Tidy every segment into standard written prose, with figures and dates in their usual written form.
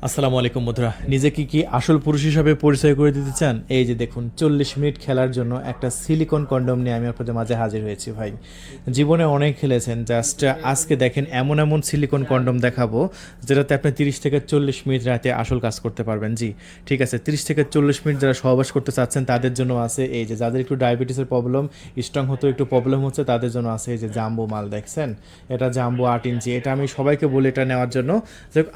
আসসালামু আলাইকুম বন্ধুরা, নিজেকে কি আসল পুরুষ হিসাবে পরিচয় করে দিতে চান? এই যে দেখুন, 40 মিনিট খেলার জন্য একটা সিলিকন কন্ডম নিয়ে আমি আপনাদের মাঝে হাজির হয়েছি। ভাই, জীবনে অনেক খেলেছেন, জাস্ট আজকে দেখেন এমন এমন সিলিকন কন্ডম দেখাবো যেটাতে আপনি 30 থেকে 40 মিনিট রাতে আসল কাজ করতে পারবেন। জি ঠিক আছে, 30 থেকে 40 মিনিট যারা সহবাস করতে চাচ্ছেন তাদের জন্য আছে। এই যে যাদের একটু ডায়াবেটিসের প্রবলেম, স্ট্রং হতে একটু প্রবলেম হচ্ছে, তাদের জন্য আছে এই যে জাম্বো মাল, দেখছেন? এটা জাম্বো 8 ইঞ্চি। এটা আমি সবাইকে বলি এটা নেওয়ার জন্য।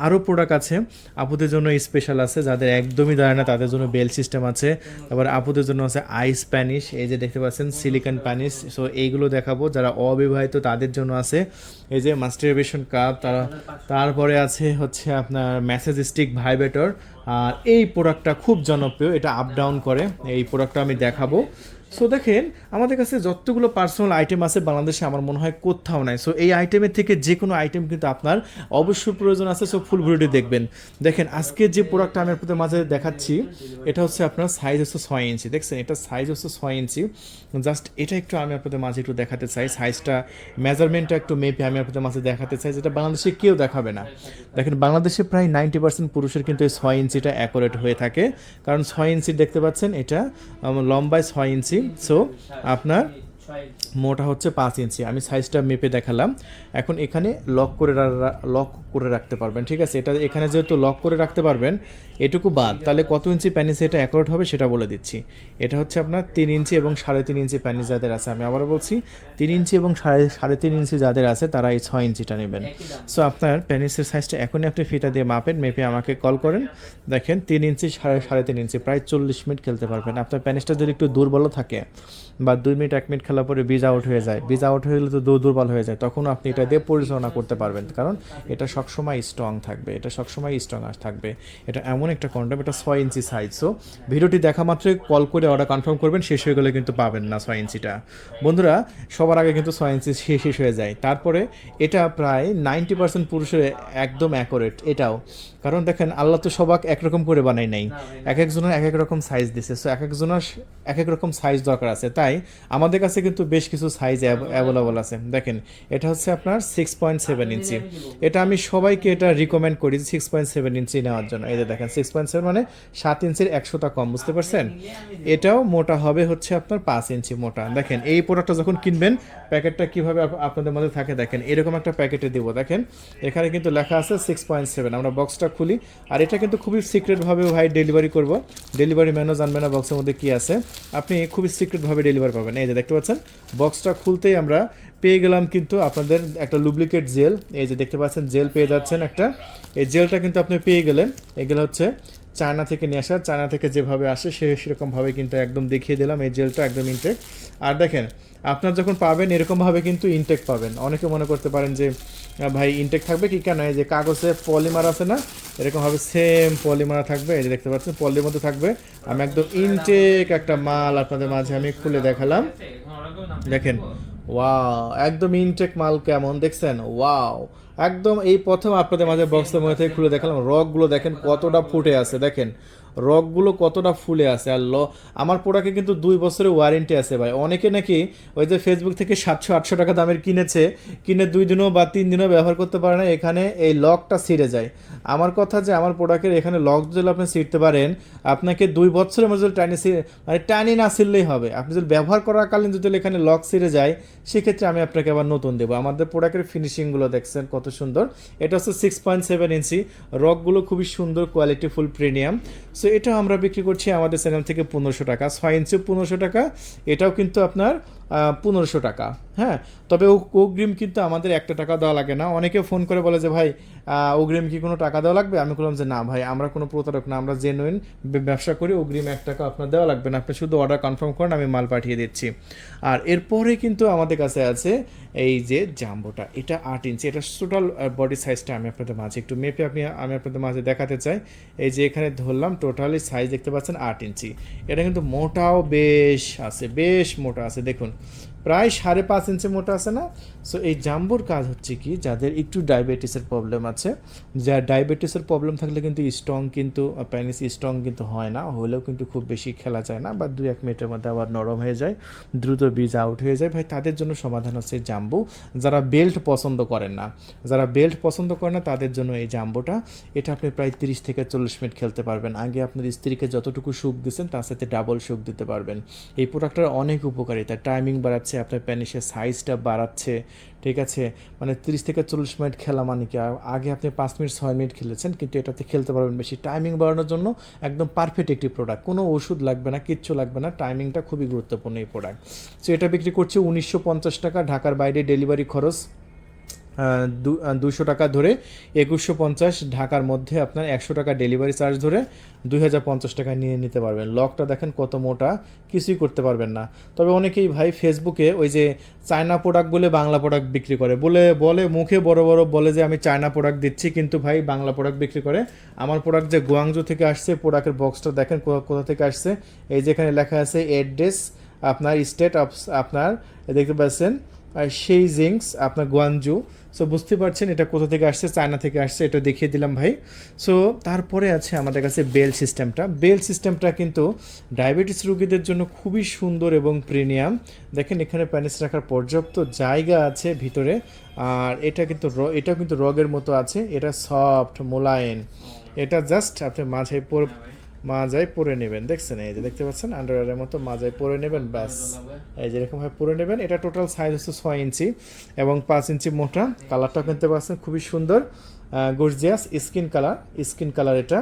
আরও প্রোডাক্ট আছে আপুদের জন্য, স্পেশাল আছে যাদের একদমই দাঁড়ায় না, তাদের জন্য বেল সিস্টেম আছে। তারপর আপুদের জন্য আছে আইস প্যানিশ, এই যে দেখতে পাচ্ছেন সিলিকন প্যানিশ। সো এইগুলো দেখাবো। যারা অবিবাহিত তাদের জন্য আছে এই যে মাস্টারবেশন কাপ, তারপরে আছে হচ্ছে আপনার ম্যাসেজ স্টিক ভাইব্রেটর। আর এই প্রোডাক্টটা খুব জনপ্রিয়, এটা আপ ডাউন করে। এই প্রোডাক্টটা আমি দেখাবো। সো দেখেন, আমাদের কাছে যতগুলো পার্সোনাল আইটেম আছে বাংলাদেশে আমার মনে হয় কোথাও নাই। সো এই আইটেমের থেকে যে কোনো আইটেম কিন্তু আপনার অবশ্যই প্রয়োজন আছে। সো ফুল ভিডিওটি দেখবেন। দেখেন, আজকে যে প্রোডাক্টটা আমি আপনাদের মাঝে দেখাচ্ছি, এটা হচ্ছে আপনার সাইজ হচ্ছে 6 ইঞ্চি। দেখছেন, এটা সাইজ হচ্ছে 6 ইঞ্চি। জাস্ট এটা একটু আমি আপনাদের মাঝে একটু দেখাতে চাই, সাইজটা মেজারমেন্টটা একটু মেপে আমি আপনাদের মাঝে দেখাতে চাই, যেটা বাংলাদেশে কেউ দেখাবে না। দেখেন, বাংলাদেশে প্রায় 90% পুরুষের কিন্তু এই 6 ইঞ্চিটা অ্যাকোরেট হয়ে থাকে। কারণ 6 ইঞ্চি দেখতে পাচ্ছেন, এটা লম্বায় 6 ইঞ্চি। সো আপনার মোটা হচ্ছে 5 ইঞ্চি। আমি সাইজটা মেপে দেখালাম। এখন এখানে লক করে রাখতে পারবেন, ঠিক আছে? এটা এখানে যেহেতু লক করে রাখতে পারবেন, এটুকু বাদ, তাহলে কত ইঞ্চি প্যানিস এটা অ্যাকোরেট হবে সেটা বলে দিচ্ছি। এটা হচ্ছে আপনার 3 ইঞ্চি এবং 3.5 ইঞ্চি প্যানিস যাদের আছে, আমি আবারও বলছি 3 ইঞ্চি এবং 3.5 ইঞ্চি যাদের আছে তারা এই 6 ইঞ্চিটা নেবেন। সো আপনার প্যানিসের সাইজটা এখনই আপনি ফিতা দিয়ে মাপেন, মেপে আমাকে কল করেন। দেখেন, 3 ইঞ্চি 3.5 ইঞ্চি, প্রায় 40 মিনিট খেলতে পারবেন। আপনার প্যানিসটা যদি একটু দুর্বল থাকে বা 2 মিনিট 1 মিনিট খেলার পরে বীজ আউট হয়ে যায়, বীজ আউট হয়ে গেলে তো দুর্বল হয়ে যায়, তখন আপনি এটা দিয়ে পরিচালনা করতে পারবেন। কারণ এটা সবসময় স্ট্রং থাকবে, এটা সবসময় স্ট্রং থাকবে। এটা এমন একটা কন্ডম, এটা 6 ইঞ্চি সাইজ। সো ভিডিওটি দেখা মাত্রই কল করে অর্ডার কনফার্ম করবেন, শেষ হয়ে গেলে কিন্তু পাবেন না 6 ইঞ্চিটা। বন্ধুরা, সবার আগে কিন্তু 6 ইঞ্চি শেষ হয়ে যায়, তারপরে এটা প্রায় 90% পুরুষের একদম অ্যাকোরেট এটাও। কারণ দেখেন, আল্লাহ তো সবাক একরকম করে বানাই নাই, এক একজনের এক এক রকম সাইজ দিছে। সো এক একজনের এক এক রকম সাইজ দরকার আছে, তাই আমাদের কাছে কিন্তু বেশ কিছু সাইজ অ্যাভেলেবল আছে। দেখেন, এটা হচ্ছে আপনার 6.7 ইঞ্চি। এটা আমি সবাইকে এটা রিকমেন্ড করি 6.7 ইঞ্চি নেওয়ার জন্য। এই যে দেখেন, 6.7 মানে 7 ইঞ্চির 100টা কম, বুঝতে পারছেন? এটাও মোটা হবে হচ্ছে আপনার 5 ইঞ্চি মোটা। দেখেন, এই প্রোডাক্টটা যখন কিনবেন, প্যাকেটটা কীভাবে আপনাদের মধ্যে থাকে দেখেন, এরকম একটা প্যাকেটে দিব। দেখেন, এখানে কিন্তু লেখা আছে 6.7। আমরা বক্সটা খুলি, আর এটা কিন্তু খুবই সিক্রেটভাবে ভাই ডেলিভারি করব। ডেলিভারি ম্যানও জানবে না বক্সের মধ্যে কী আছে, আপনি খুবই সিক্রেটভাবে ডেলিভারি পাবেন। এই যে দেখতে পাচ্ছেন, বক্সটা খুলতেই আমরা পেয়ে গেলাম কিন্তু আপনাদের একটা লুব্রিকেট জেল। এই যে দেখতে পাচ্ছেন, জেল পেয়ে যাচ্ছেন একটা। এই জেলটা কিন্তু আপনি পেয়ে গেলেন। এগুলো হচ্ছে চায়না থেকে নিয়ে আসা, চায়না থেকে যেভাবে আসে সেরকমভাবে কিন্তু একদম দেখিয়ে দিলাম। এই জেলটা একদম ইনটেক। আর দেখেন, আপনার যখন পাবেন এরকমভাবে কিন্তু ইনটেক পাবেন। অনেকে মনে করতে পারেন যে ভাই ইনটেক থাকবে কি, কেন? এই যে কাগজে পলিমার আছে না, এরকমভাবে সেম পলিমার থাকবে। এই যে দেখতে পাচ্ছেন, পলির মধ্যে থাকবে। আমি একদম ইনটেক একটা মাল আপনাদের মাঝে আমি খুলে দেখালাম। দেখেন, ওয়াও, একদম ইনটেক মাল। কেমন দেখছেন? ওয়াও, একদম এই প্রথম আপনাদের মাঝে বক্সের মধ্যে থেকে খুলে দেখালাম। রকগুলো দেখেন কতটা ফুটে আছে, দেখেন রকগুলো কতটা ফুলে আছে। আর আমার প্রোডাক্টে কিন্তু 2 বছরের ওয়ারেন্টি আছে ভাই। অনেকে নাকি ওই যে ফেসবুক থেকে 700-800 টাকা দামের কিনেছে, কিনে 2 দিনও বা 3 দিনও ব্যবহার করতে পারে না, এখানে এই লকটা ছিঁড়ে যায়। আমার কথা যে আমার প্রোডাক্টের এখানে লক যদি আপনি ছিঁড়তে পারেন, আপনাকে 2 বছরের মধ্যে যদি মানে টানি না ছিঁড়লেই হবে। আপনি যদি ব্যবহার করাকালীন যদি এখানে লক ছিঁড়ে যায়, সেক্ষেত্রে আমি আপনাকে আবার নতুন দেবো। আমাদের প্রোডাক্টের ফিনিশিংগুলো দেখছেন কত সুন্দর। এটা হচ্ছে 6.7 ইঞ্চি, রকগুলো খুবই সুন্দর, কোয়ালিটিফুল, প্রিমিয়াম। সো এটা আমরা বিক্রি করছি আমাদের চ্যানেল থেকে 1500 টাকা। 6 ইঞ্চি 1500 টাকা, এটাও কিন্তু আপনার 1500 টাকা। হ্যাঁ, তবে অগ্রিম কিন্তু আমাদের একটা টাকা দেওয়া লাগে না। অনেকে ফোন করে বলে যে ভাই অগ্রিম কি কোনো টাকা দেওয়া লাগবে? আমি বললাম যে না ভাই, আমরা কোনো প্রতারক না, আমরা জেনুইন ব্যবসা করি। অগ্রিম 1 টাকা আপনার দেওয়া লাগবে না, আপনি শুধু অর্ডার কনফার্ম করেন, আমি মাল পাঠিয়ে দিচ্ছি। আর এরপরে কিন্তু আমাদের কাছে আছে এই যে জাম্বোটা, এটা 8 ইঞ্চি। এটা টোটাল বডি সাইজটা আমি আপনাদের মাঝে একটু মেপে আমি আপনাদের মাঝে দেখাতে চাই। এই যে এখানে ধরলাম, টোটালি সাইজ দেখতে পাচ্ছেন 8 ইঞ্চি। এটা কিন্তু মোটাও বেশ আছে, বেশ মোটা আছে। দেখুন প্রায় 5.5 ইঞ্চি মোটা আছে না। সো এই জাম্বোর কাজ হচ্ছে কি, যাদের একটু ডায়াবেটিসের প্রবলেম আছে, যার ডায়াবেটিসের প্রবলেম থাকলে কিন্তু স্ট্রং কিন্তু প্যানিস স্ট্রং কিন্তু হয় না, হলেও কিন্তু খুব বেশি খেলা যায় না, বা 2-1 মিনিটের মধ্যে আবার নরম হয়ে যায়, দ্রুত বীজ আউট হয়ে যায় ভাই। তাদের জন্য সমাধান হচ্ছে জাম্বো। যারা বেল্ট পছন্দ করেন না, যারা বেল্ট পছন্দ করে না তাদের জন্য এই জাম্বোটা। এটা আপনি প্রায় 30 থেকে 40 মিনিট খেলতে পারবেন। আগে আপনার স্ত্রীকে যতটুকু সুখ দিচ্ছেন তার সাথে ডাবল সুখ দিতে পারবেন। এই প্রোডাক্টটার অনেক উপকারিতা, টাইমিং বাড়াচ্ছে, আপনার প্যানিসের সাইজটা বাড়াচ্ছে, ঠিক আছে। মানে 30 থেকে 40 মিনিট খেলা মানে কি, আগে আপনি 5 মিনিট 6 মিনিট খেলেছেন, কিন্তু এটাতে খেলতে পারবেন বেশি। টাইমিং বাড়ানোর জন্য একদম পারফেক্ট একটি প্রোডাক্ট, কোনো ওষুধ লাগবে না, কিচ্ছু লাগবে না, টাইমিংটা খুবই গুরুত্বপূর্ণ এই প্রোডাক্ট। সো এটা বিক্রি করছে 1950 টাকা, ঢাকার বাইরে ডেলিভারি খরচ 200 টাকা ধরে 2150, ঢাকার মধ্যে আপনার 100 টাকা ডেলিভারি চার্জ ধরে 2050 টাকা নিয়ে নিতে পারবেন। লকটা দেখেন কত মোটা, কিছুই করতে পারবেন না। তবে অনেকেই ভাই ফেসবুকে ওই যে চায়না প্রোডাক্ট বলে বাংলা প্রোডাক্ট বিক্রি করে, বলে মুখে বড় বড় বলে যে আমি চায়না প্রোডাক্ট দিচ্ছি, কিন্তু ভাই বাংলা প্রোডাক্ট বিক্রি করে। আমার প্রোডাক্ট যে গুয়াংজু থেকে আসছে, প্রোডাক্টের বক্সটা দেখেন কোথা থেকে আসছে, এই যেখানে লেখা আছে অ্যাড্রেস, আপনার স্টেট অফ, আপনার দেখতে পাচ্ছেন সেই জিংস, আপনার গুয়াংজু। সো বুঝতে পারছেন এটা কোথা থেকে আসছে, চায়না থেকে আসছে, এটা দেখিয়ে দিলাম ভাই। সো তারপরে আছে আমাদের কাছে বেল সিস্টেমটা। বেল সিস্টেমটা কিন্তু ডায়াবেটিস রোগীদের জন্য খুবই সুন্দর এবং প্রিমিয়াম। দেখেন এখানে প্যানিস রাখার পর্যাপ্ত জায়গা আছে ভিতরে, আর এটা কিন্তু এটাও কিন্তু রগের মতো আছে, এটা সফট মোলায়েম। এটা জাস্ট আপনি মাজায় পরে নেবেন, দেখছেন এই যে দেখতে পাচ্ছেন আন্ডারওয়্যারের মতো মাজায় পরে নেবেন, ব্যাস এই যে এরকমভাবে পরে নেবেন। এটা টোটাল সাইজ হচ্ছে 6 ইঞ্চি এবং 5 ইঞ্চি মোটা। কালারটাও কিনতে পাচ্ছেন খুবই সুন্দর, গর্জিয়াস স্কিন কালার এটা।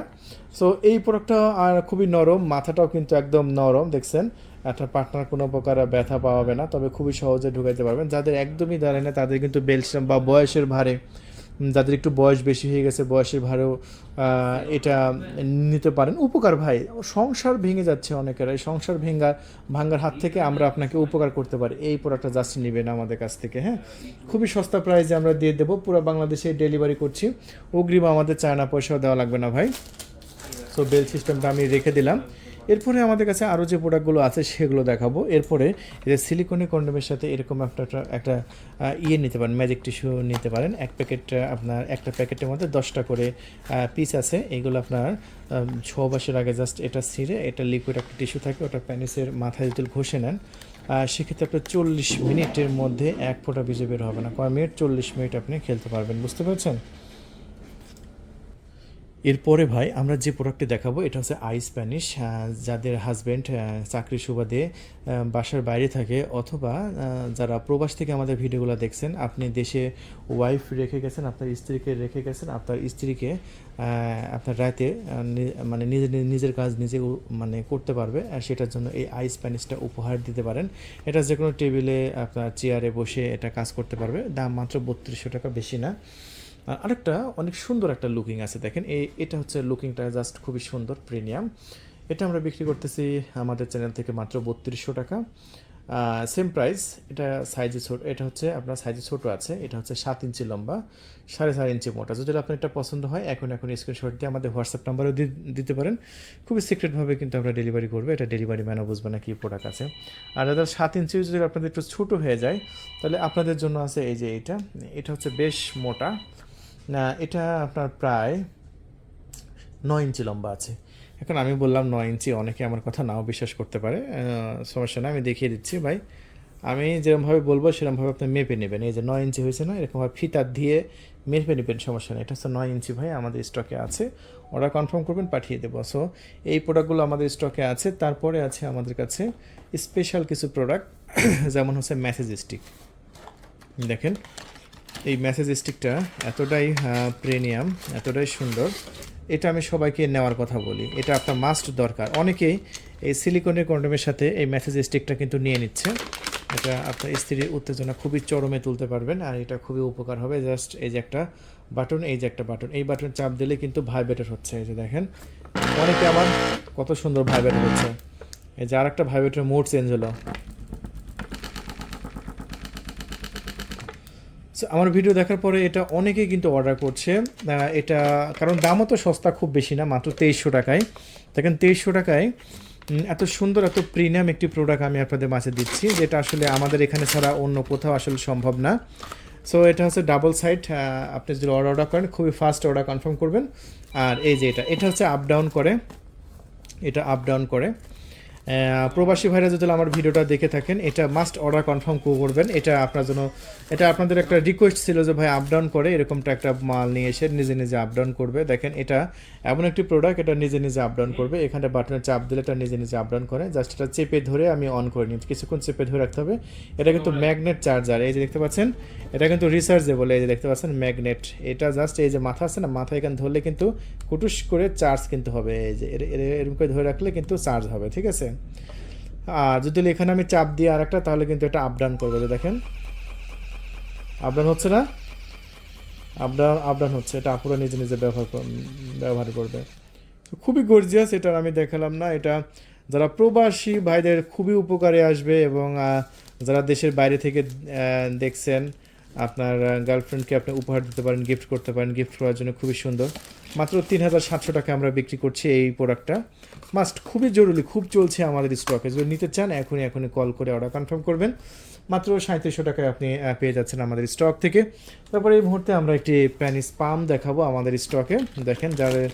সো এই প্রোডাক্টটা আর খুবই নরম, মাথাটাও কিন্তু একদম নরম, দেখছেন আপনার পার্টনার কোনো প্রকার ব্যথা পাওয়াবে না, তবে খুবই সহজে ঢুকাইতে পারবেন। যাদের একদমই দাঁড়ায় না তাদের কিন্তু বেলসিয়াম বা বয়সের ভারে, যাদের একটু বয়স বেশি হয়ে গেছে, বয়সের ভারেও এটা নিতে পারেন। উপকার ভাই, সংসার ভেঙে যাচ্ছে অনেকের, এই সংসার ভাঙ্গার হাত থেকে আমরা আপনাকে উপকার করতে পারি। এই প্রোডাক্টটা জাস্ট নেবেন আমাদের কাছ থেকে, হ্যাঁ, খুবই সস্তা প্রাইসে আমরা দিয়ে দেবো, পুরো বাংলাদেশে ডেলিভারি করছি, অগ্রিম আমাদের চায়না পয়সাও দেওয়া লাগবে না ভাই। সো বেল সিস্টেমটা আমি রেখে দিলাম। এরপরে আমাদের কাছে আরও যে প্রোডাক্টগুলো আছে সেগুলো দেখাবো। এরপরে এই যে সিলিকনের কন্ডোমের সাথে এরকম একটা ইয়ে নিতে পারেন, ম্যাজিক টিস্যু নিতে পারেন। এক প্যাকেট, আপনার একটা প্যাকেটের মধ্যে 10টা করে পিস আছে। এইগুলো আপনার 6 মাসের আগে জাস্ট এটা ছিঁড়ে, এটা লিকুইড একটা টিস্যু থাকে, ওটা প্যানিসের মাথায় যদি ঘষে নেন, সেক্ষেত্রে আপনার 40 মিনিটের মধ্যে 1 ফোঁটা বীজে বের হবে না। কয় মিনিট? 40 মিনিট আপনি খেলতে পারবেন, বুঝতে পারছেন। এরপরে ভাই আমরা যে প্রোডাক্টটি দেখাবো এটা হচ্ছে আইস প্যানিশ। যাদের হাজব্যান্ড চাকরির সুবাদে বাসার বাইরে থাকে, অথবা যারা প্রবাস থেকে আমাদের ভিডিওগুলো দেখছেন, আপনি দেশে ওয়াইফ রেখে গেছেন, আপনার স্ত্রীকে রেখে গেছেন, আপনার স্ত্রীকে আপনার রাতে মানে নিজের কাজ নিজে মানে করতে পারবে, আর সেটার জন্য এই আইস প্যানিশটা উপহার দিতে পারেন। এটা যে কোনো টেবিলে, আপনার চেয়ারে বসে এটা কাজ করতে পারবে। দাম মাত্র 3200 টাকা, বেশি না। আরেকটা অনেক সুন্দর একটা লুকিং আছে, দেখেন এটা হচ্ছে লুকিংটা জাস্ট খুবই সুন্দর, প্রিমিয়াম। এটা আমরা বিক্রি করতেছি আমাদের চ্যানেল থেকে মাত্র 3200 টাকা, সেম প্রাইস। এটা সাইজে ছোট, এটা হচ্ছে আপনার সাইজে ছোট আছে, এটা হচ্ছে 7 ইঞ্চি লম্বা, 4.5 ইঞ্চি মোটা। যদি আপনার এটা পছন্দ হয় এখন স্ক্রিনশট দিয়ে আমাদের হোয়াটসঅ্যাপ নাম্বারও দিতে পারেন। খুবই সিক্রেটভাবে কিন্তু আমরা ডেলিভারি করবো, এটা ডেলিভারি ম্যানও বুঝবে না কী প্রোডাক্ট আছে। আর যাদের 7 ইঞ্চি যদি আপনাদের একটু ছোটো হয়ে যায়, তাহলে আপনাদের জন্য আছে এই যে এটা হচ্ছে বেশ মোটা না, এটা আপনার প্রায় 9 ইঞ্চি লম্বা আছে। এখন আমি বললাম 9 ইঞ্চি, অনেকে আমার কথা নাও বিশ্বাস করতে পারে, সমস্যা না, আমি দেখিয়ে দিচ্ছি ভাই। আমি যেরকমভাবে বলবো সেরকমভাবে আপনি মেপে নেবেন। এই যে 9 ইঞ্চি হয়েছে না, এরকমভাবে ফিতা দিয়ে মেপে নেবেন, সমস্যা নেই। এটা হচ্ছে 9 ইঞ্চি ভাই, আমাদের স্টকে আছে, অর্ডার কনফার্ম করবেন, পাঠিয়ে দেবো। সো এই প্রোডাক্টগুলো আমাদের স্টকে আছে। তারপরে আছে আমাদের কাছে স্পেশাল কিছু প্রোডাক্ট, যেমন হচ্ছে মেসেজ স্টিক। দেখেন এই মেসেজ স্টিকটা এতটাই প্রিমিয়াম, এতটাই সুন্দর, এটা আমি সবাইকে নেওয়ার কথা বলি, এটা আপনার মাস্ট দরকার। অনেকেই এই সিলিকনের কন্ডোমের সাথে এই মেসেজ স্টিকটা কিন্তু নিয়ে নিচ্ছে। এটা আপনার স্ত্রীর উত্তেজনা খুবই চরমে তুলতে পারবেন, আর এটা খুবই উপকার হবে। জাস্ট এই যে একটা বাটন, এই যে একটা বাটন, এই বাটন চাপ দিলে কিন্তু ভাইব্রেটর হচ্ছে, এই যে দেখেন অনেকে আমার কত সুন্দর ভাইব্রেটর হচ্ছে। এই যে আর একটা ভাইব্রেটর মোড চেঞ্জ হলো। আমার ভিডিও দেখার পরে এটা অনেকেই কিন্তু অর্ডার করছে। এটা কারণ দামও তো সস্তা, খুব বেশি না, মাত্র 2300 টাকায়। দেখেন 2300 টাকায় এত সুন্দর এত প্রিমিয়াম একটি প্রোডাক্ট আমি আপনাদের মাঝে দিচ্ছি, যেটা আসলে আমাদের এখানে ছাড়া অন্য কোথাও আসলে সম্ভব না। সো এটা হচ্ছে ডাবল সাইড, আপনি যদি অর্ডার করেন খুবই ফাস্ট অর্ডার কনফার্ম করবেন। আর এই যে এটা হচ্ছে আপ ডাউন করে, এটা আপ ডাউন করে। প্রবাসী ভাইরা যদি আমার ভিডিওটা দেখে থাকেন, এটা মাস্ট অর্ডার কনফার্ম করবেন। এটা আপনার জন্য, এটা আপনাদের একটা রিকোয়েস্ট ছিল যে ভাই আপ ডাউন করে এরকমটা একটা মাল নিয়ে এসে নিজে নিজে আপ ডাউন করবে। দেখেন এটা এমন একটি প্রোডাক্ট, এটা নিজে নিজে আপ ডাউন করবে। এখানে বাটনে চাপ দিলে এটা নিজে নিজে আপ ডাউন করে। জাস্ট এটা চেপে ধরে আমি অন করে নিই, কিছুক্ষণ চেপে ধরে রাখতে হবে। এটা কিন্তু ম্যাগনেট চার্জার, এই যে দেখতে পাচ্ছেন, এটা কিন্তু রিচার্জেবল, এই যে দেখতে পাচ্ছেন ম্যাগনেট। এটা জাস্ট এই যে মাথা আছে না, মাথা এখানে ধরলে কিন্তু কুটুস করে চার্জ কিন্তু হবে। এই যে এরকম করে ধরে রাখলে কিন্তু চার্জ হবে, ঠিক আছে। আর যদি এখানে আমি চাপ দিই আর একটা, তাহলে কিন্তু এটা আপ ডাউন করবে। দেখেন আপ ডাউন হচ্ছে না, আপ ডাউন হচ্ছে। এটা আপুরা নিজে নিজে ব্যবহার করবে। খুবই গর্জিয়াস, এটা আমি দেখালাম না। এটা যারা প্রবাসী ভাইদের খুবই উপকারে আসবে, এবং যারা দেশের বাইরে থেকে দেখছেন, আপনার গার্লফ্রেন্ডকে আপনি উপহার দিতে পারেন, গিফট করতে পারেন। গিফট করার জন্য খুবই সুন্দর। মাত্র 3700 টাকা আমরা বিক্রি করছি এই প্রোডাক্টটা। মাস্ট, খুবই জরুরি, খুব চলছে আমাদের স্টকে। যদি নিতে চান এখনই কল করে অর্ডার কনফার্ম করবেন। মাত্র 3700 টাকায় আপনি পেয়ে যাচ্ছেন আমাদের স্টক থেকে। তারপরে এই মুহূর্তে আমরা একটি প্যানিস পাম্প দেখাবো আমাদের স্টকে। দেখেন যাদের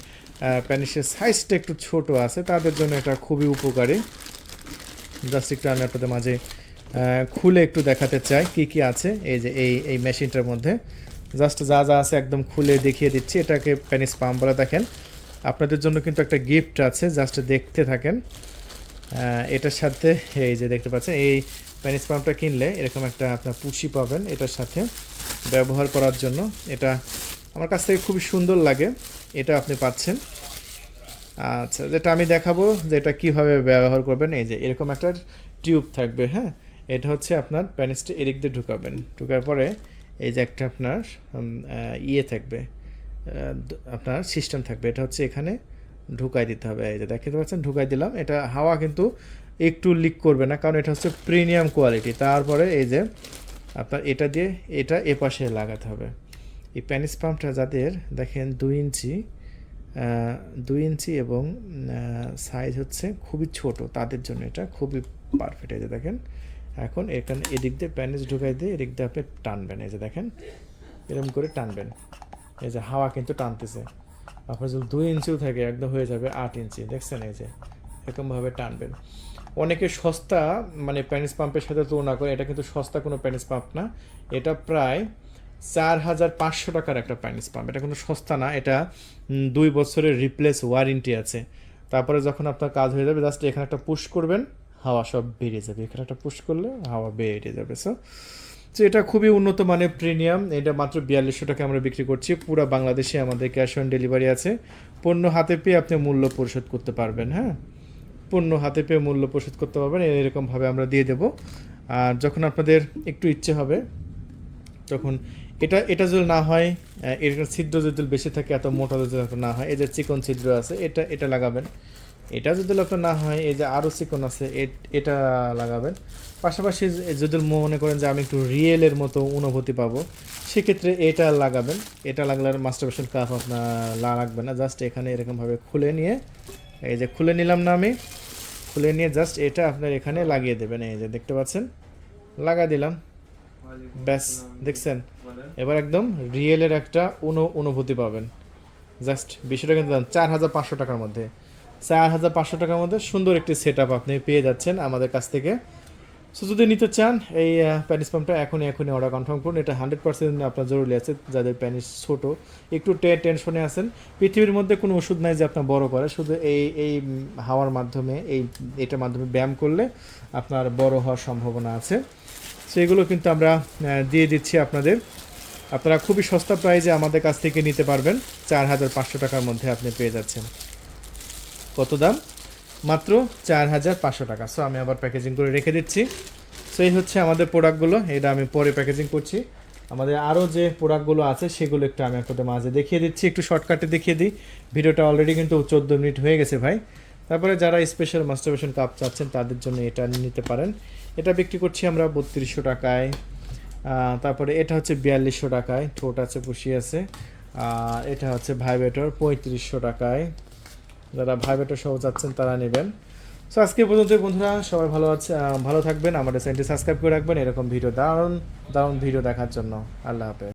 প্যানিসের সাইজটা একটু ছোট আছে তাদের জন্য এটা খুবই উপকারী। জাস্ট একটু আমি আপনাদের মাঝে খুলে একটু দেখাতে চাই কি কি আছে এই যে এই মেশিনটার মধ্যে। জাস্ট যা যা আছে একদম খুলে দেখিয়ে দিচ্ছি। এটাকে প্যানিস পাম্প বলে। দেখেন আপনাদের জন্য কিন্তু একটা গিফট আছে, জাস্ট দেখতে থাকেন। এটার সাথে এই যে দেখতে পাচ্ছেন, এই প্যানিস পাম্পটা কিনলে এরকম একটা আপনার পুশি পাবেন এটার সাথে ব্যবহার করার জন্য। এটা আমার কাছ থেকে খুবই সুন্দর লাগে, এটা আপনি পাচ্ছেন। আচ্ছা, যেটা আমি দেখাবো যে এটা কীভাবে ব্যবহার করবেন, এই যে এরকম একটা টিউব থাকবে। হ্যাঁ, এটা হচ্ছে আপনার প্যানিসটা এদিক দিয়ে ঢুকাবেন। ঢুকার পরে এই যে একটা আপনার ইয়ে থাকবে, আপনার সিস্টেম থাকবে। এটা হচ্ছে এখানে ঢুকাই দিতে হবে। এই যে দেখতে পাচ্ছেন, ঢুকাই দিলাম। এটা হাওয়া কিন্তু একটু লিক করবে না, কারণ এটা হচ্ছে প্রিমিয়াম কোয়ালিটি। তারপরে এই যে আপনার এটা দিয়ে এটা এপাশে লাগাতে হবে। এই প্যানিস পাম্পটা যাদের দেখেন 2 ইঞ্চি এবং সাইজ হচ্ছে খুবই ছোট, তাদের জন্য এটা খুবই পারফেক্ট। এই যে দেখেন, এখন এখানে এদিক দিয়ে প্যানিস ঢুকাই দিয়ে এদিক দিয়ে আপনি টানবেন। এই যে দেখেন এরকম করে টানবেন, এই যে হাওয়া কিন্তু টানতেছে। আপনার যদি 2 ইঞ্চিও থাকে একদম হয়ে যাবে 8 ইঞ্চি। দেখছেন, এই যে এরকমভাবে টানবেন। অনেকে সস্তা মানে প্যানিস পাম্পের সাথে তুলনা করে, এটা কিন্তু সস্তা কোনো প্যানিস পাম্প না। এটা প্রায় 4500 টাকার একটা প্যানিস পাম্প। এটা কোনো সস্তা না। এটা 2 বছরের রিপ্লেস ওয়ারেন্টি আছে। তারপরে যখন আপনার কাজ হয়ে যাবে, জাস্ট এখানে একটা পুশ করবেন, হাওয়া সব বেরিয়ে যাবে। এখানে একটা পুশ করলে হাওয়া বেরিয়ে যাবে। তো এটা খুবই উন্নত মানের প্রিমিয়াম। এটা মাত্র 4200 টাকা আমরা বিক্রি করছি। পুরো বাংলাদেশে আমাদের ক্যাশ অন ডেলিভারি আছে। পণ্য হাতে পেয়ে আপনি মূল্য পরিশোধ করতে পারবেন। হ্যাঁ, পণ্য হাতে পেয়ে মূল্য পরিশোধ করতে পারবেন, এরকমভাবে আমরা দিয়ে দেবো। আর যখন আপনাদের একটু ইচ্ছে হবে তখন এটা যদি না হয়, এটার ছিদ্র যদি বেশি থাকে, এত মোটা যদি না হয়, এই যে চিকন ছিদ্র আছে এটা লাগাবেন। এটা যদি আপনার না হয়, এই যে আরও চিকন আছে এটা লাগাবেন। পাশাপাশি যদি মনে করেন যে আমি একটু রিয়েলের মতো অনুভূতি পাবো, সেক্ষেত্রে এটা লাগাবেন। এটা লাগলে আর মাস্টারবেশন কাপ আপনার লাগবে না। জাস্ট এখানে এরকমভাবে খুলে নিয়ে, এই যে খুলে নিলাম না আমি, খুলে নিয়ে জাস্ট এটা আপনার এখানে লাগিয়ে দেবেন। এই যে দেখতে পাচ্ছেন, লাগা দিলাম, ব্যাস। দেখছেন, এবার একদম রিয়েলের একটা অনুভূতি পাবেন। জাস্ট বিষয়টা কিন্তু 4500 টাকার মধ্যে, 4500 টাকার মধ্যে সুন্দর একটি সেট আপ আপনি পেয়ে যাচ্ছেন আমাদের কাছ থেকে। সো যদি নিতে চান এই প্যানিস পাম্পটা এখনই অর্ডার কনফার্ম করুন। এটা 100% আপনার জরুরি আছে। যাদের প্যানিস ছোট, একটু টেনশনে আছেন, পৃথিবীর মধ্যে কোনো ওষুধ নাই যে আপনার বড় করে। শুধু এই হাওয়ার মাধ্যমে, এটার মাধ্যমে ব্যায়াম করলে আপনার বড় হওয়ার সম্ভাবনা আছে। সো এগুলো কিন্তু আমরা দিয়ে দিচ্ছি আপনাদের। আপনারা খুবই সস্তা প্রাইসে আমাদের কাছ থেকে নিতে পারবেন। 4500 টাকার মধ্যে আপনি পেয়ে যাচ্ছেন। কত দাম? মাত্র 4500 টাকা। সো আমি আবার প্যাকেজিং করে রেখে দিচ্ছি। সো এই হচ্ছে আমাদের প্রোডাক্টগুলো। এটা আমি পরে প্যাকেজিং করছি। আমাদের আরও যে প্রোডাক্টগুলো আছে সেগুলো একটু আমি আপনাদের মাঝে দেখিয়ে দিচ্ছি, একটু শর্টকাটে দেখিয়ে দিই। ভিডিওটা অলরেডি কিন্তু 14 মিনিট হয়ে গেছে ভাই। তারপরে যারা স্পেশাল মাস্টারবেশন কাপ চাচ্ছেন তাদের জন্য এটা নিতে পারেন। এটা বিক্রি করছি আমরা 3200 টাকায়। তারপরে এটা হচ্ছে 4200 টাকায়, ঠোঁট আছে, পুষি আছে। এটা হচ্ছে ভাইব্রেটর 3500 টাকায়। যারা ভাইব্রেটর সহ যাচ্ছেন তারা নেবেন। সো আজকে পর্যন্ত বন্ধুরা, সবাই ভালো থাকবেন, আমাদের চ্যানেলটি সাবস্ক্রাইব করে রাখবেন এরকম ভিডিও দারুণ দারুণ ভিডিও দেখার জন্য। আল্লাহ হাফেজ।